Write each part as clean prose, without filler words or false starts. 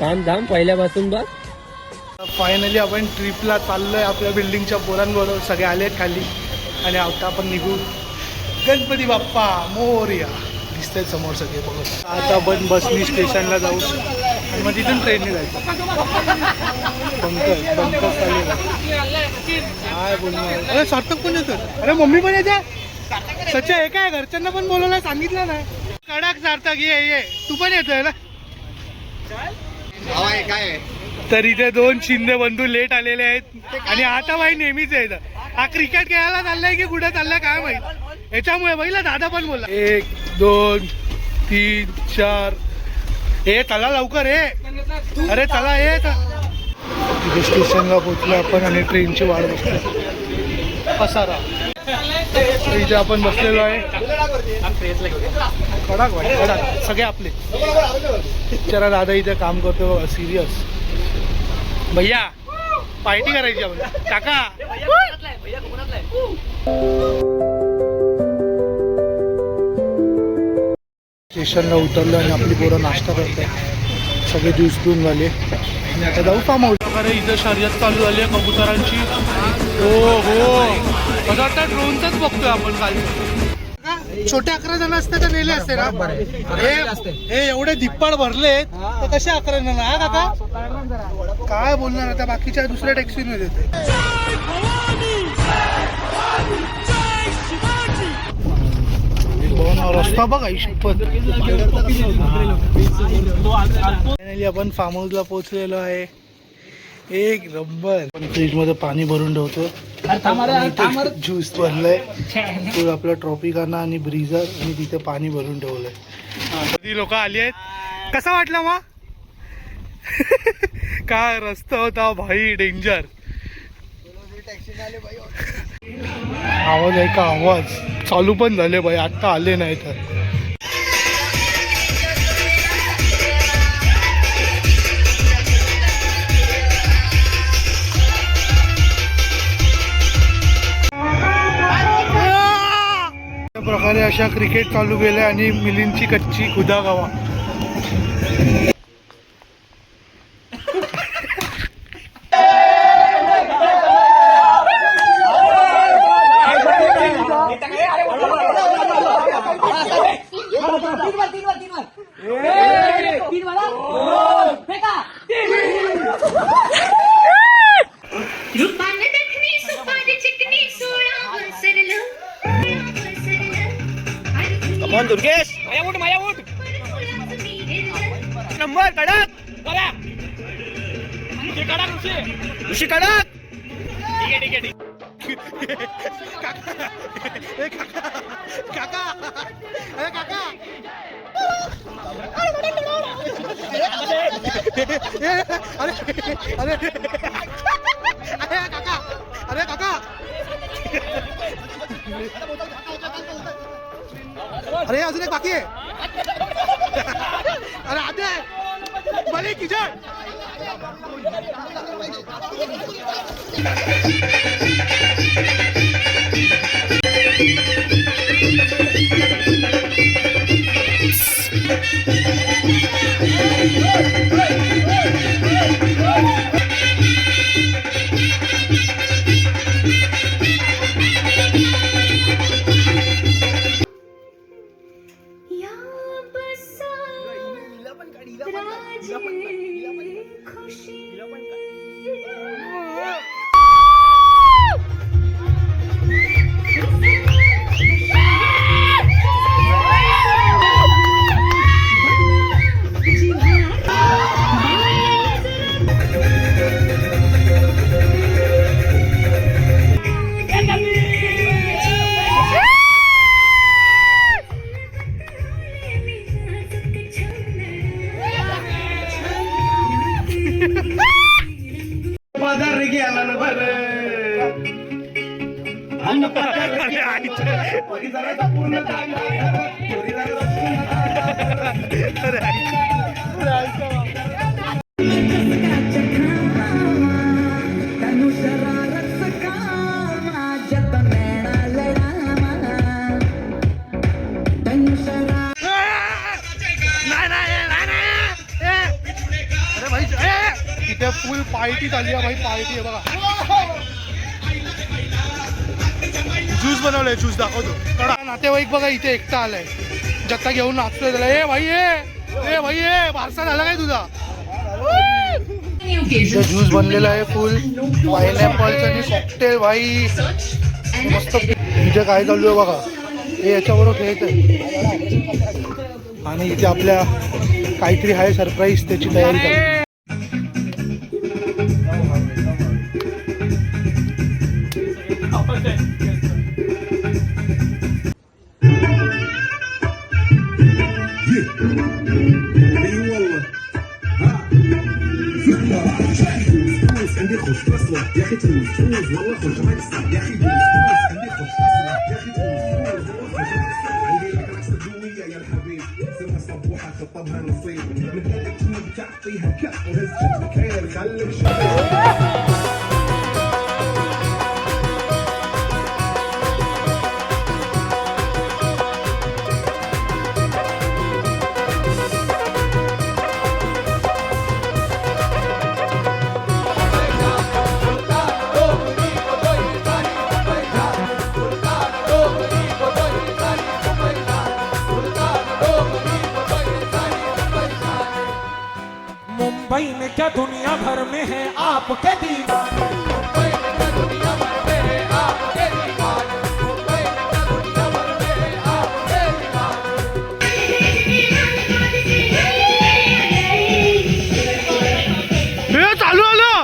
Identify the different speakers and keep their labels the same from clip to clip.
Speaker 1: काम धाम पहिल्यापासून बघ.
Speaker 2: फायनली आपण ट्रिपला चाललोय आपल्या बिल्डिंगच्या पोरांबरोबर. सगळे आलेत खाली आणि आता आपण निघू. गणपती बाप्पा मोरया दिसतंय समोर सगळे बघत. आता आपण बसनी स्टेशनला जाऊ आणि मग तिथून ट्रेनने जायचं. पंकज चालेल काय बोलणार. अरे सार्थक पण येतो. अरे मम्मी पण येते. सच्चा हे काय घरच्यांना पण बोलवलं सांगितलं नाही. कडक सार्थक ये तू पण येतोय ना.
Speaker 3: काय
Speaker 2: तर इथे 2 शिंदे बंधू लेट आलेले आहेत आणि आता भाई नेहमीच आहे. हा क्रिकेट खेळायला चाललाय की कुठे चाललाय काय माहित. याच्यामुळे बघितला दादा पण बोलला 1 2 3 4 हे चला लवकर हे. अरे चला ये. तिथे स्टेशनला पोहोचलो आपण आणि ट्रेनची वाट बसतो. पसारा इथे आपण बसलेलो आहे. कडक भाई कडक सगळे आपले. जरा दादा इथे काम करतो सिरियस. भैया पार्टी करायची आपण. काका स्टेशनला उतरलो आणि आपली पोरं नाश्ता करतात. सगळे ज्यूस पिऊन झाले आणि आता जाऊ फार्म हाऊस. अरे इथं शर्यत चालू झाली आहे कबुतरांची. हो असं वाटतं ड्रोनचाच बघतोय आपण. काल छोटे 11 जण असते तर नेले असते ना. हे एवढे धिप्पाड भरले तर कसे 11 जण. हा काका काय बोलणार आता. बाकीच्या दुसऱ्या टॅक्सीने देते. रस्ता बघा शपथ. फायनली आपण फार्म हाऊसला पोहोचलेलो आहे. एक नंबर. पण फ्रीज मध्ये पाणी भरून ठेवतो. ज्यूस भरलंय. तो आपला ट्रॉपिकाना आणि ब्रीझर आणि तिथे पाणी भरून ठेवलंय. ती लोक आली आहेत. कसा वाटला मग. काय रस्ता होता भाई डेंजर. आवाज आहे का. आवाज चालू पण झाले भाई. आता आले नाही तर. प्रकारे अशा क्रिकेट चालू केल्या आणि मिलिंदची कच्ची खुदा गावा.
Speaker 1: दुर्गेश माझ्या उठ नंबर कडक बघा. ऋषी कडक. ठीक आहे
Speaker 2: काका अरे काका अरे काका अरे काका अरे अजून एक बाकी आहे. अरे आदे भले किचन. इथे फुल पार्टी चालली आहे भाई, पार्टी आहे बघा. ज्यूस बनवलाय, ज्यूस दाखवतो. नातेवाईक बघा इथे एकटा आलाय, जत्ता घेऊन नाचतोय त्याला. ए भाई ए भाई ए बारसा झाला काय तुझा? ज्यूस बनलेला आहे फुल पायनॅपल्स आणि कॉकटेल भाई मस्त. इथे काय चालू आहे बघा, हे याच्याबरोबर खेळत आहे. आणि इथे आपल्या काहीतरी आहे सरप्राईज, त्याची तयारी चालू.
Speaker 3: عندي خوش تصلح يا اخي تروز تروز والله خوش ما تصلح يا اخي تروز تروز عندي خوش تصلح يا اخي تروز تروز والله خوش ما تصلح عندي لك العسل الجوية يا الحبيب سمها صبوحة خطبها نصيب من هذيك تجيب تعطيها كف وهز شكلك خير خليك شوي.
Speaker 4: मुंबई में क्या दुनिया भर में है आपके दीवाने. मुंबई में क्या दुनिया भर में है आपके दीवाने. मुंबई में क्या दुनिया भर में है आपके दीवाने.
Speaker 2: हे चालू आलं.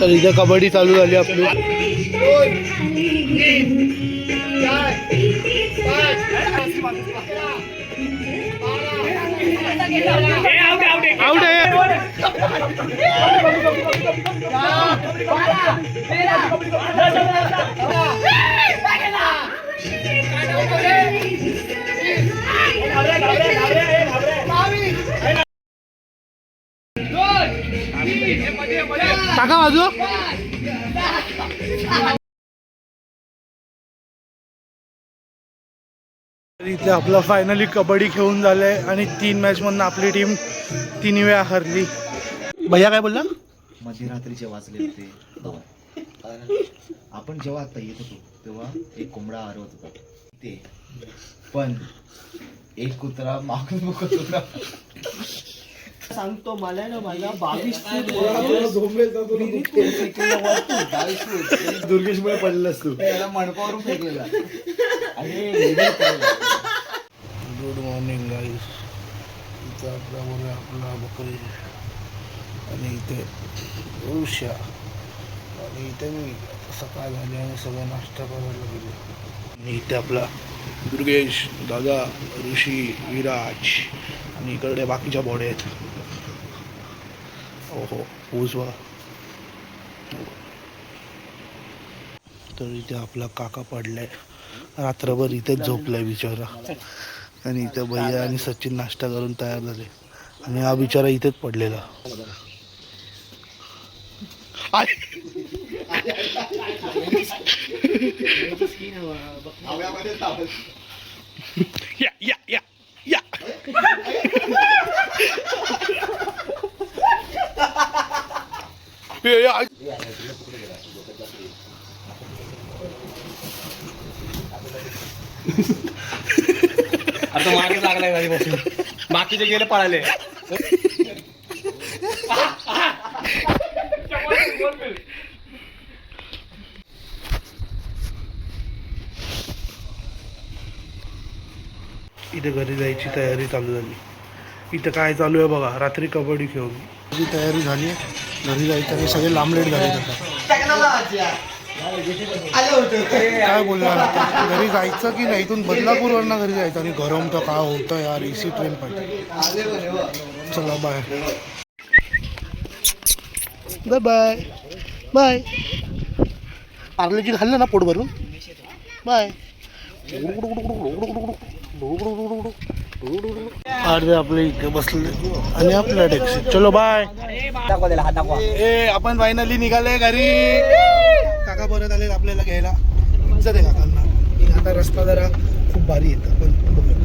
Speaker 2: तर इथे कबड्डी चालू झाली आपली. आउट आहे. टाका बाजू. इथे आपला फायनली कबड्डी खेळून झालंय आणि 3 मॅच मधून आपली टीम 3 वेळा हरली. भैया काय बोलला?
Speaker 5: मध्यरात्रीचे वाजले होते. आपण जेव्हा आता येत होतो तेव्हा एक कोंबडा हरवत होता ते, पण एक कुत्रा मागून बघत होता. सांगतो मला ना माझा 22 दुर्गेशमुळे पडलेला असतो, त्याला मणकावरून फेकलेला.
Speaker 2: Good morning guys. इथं आपल्याबरोबर आपला बकरी आणि इथे उषा आणि इथे मी सकाळ झाली आणि सगळं नाश्ता करायला गेलो. आणि इथे आपला दुर्गेश दादा, ऋषी, विराज आणि इकडे बाकीच्या बॉडी आहेत. ओहो ऊस बघा. तर इथे आपला काका पडलाय, रात्रभर इथेच झोपलाय बिचारा. आणि इथे भैया आणि सचिन नाश्ता करून तयार झाले आणि हा बिचारा इथेच पडलेला. या या या या
Speaker 1: आता मागे लागलाय घरी बसून. बाकीचे गेले पळाले.
Speaker 2: इथे घरी जायची तयारी चालू झाली. इथं काय चालू आहे बघा, रात्री कबड्डी खेळून जी तयारी झाली आहे घरी जायचं आणि सगळे लांबलेट झाले आता. काय बोलणार आता, घरी जायचं की नाही, इथून बदलापूरवरनं घरी जायचं आणि गरम तर काय होतं यार, AC ट्रेन पाहिजे. चला bye bye bye bye. Parle G खाल्लं ना पोट भरून. बाय. अर्धे आपले इथे बसले आणि आपला टॅक्सी. चलो बाय. ए आपण फायनली निघाले घरी. काका परत आले आपल्याला घ्यायला. जाते काकांना. आता रस्ता जरा खूप भारी येतं पण बघूया.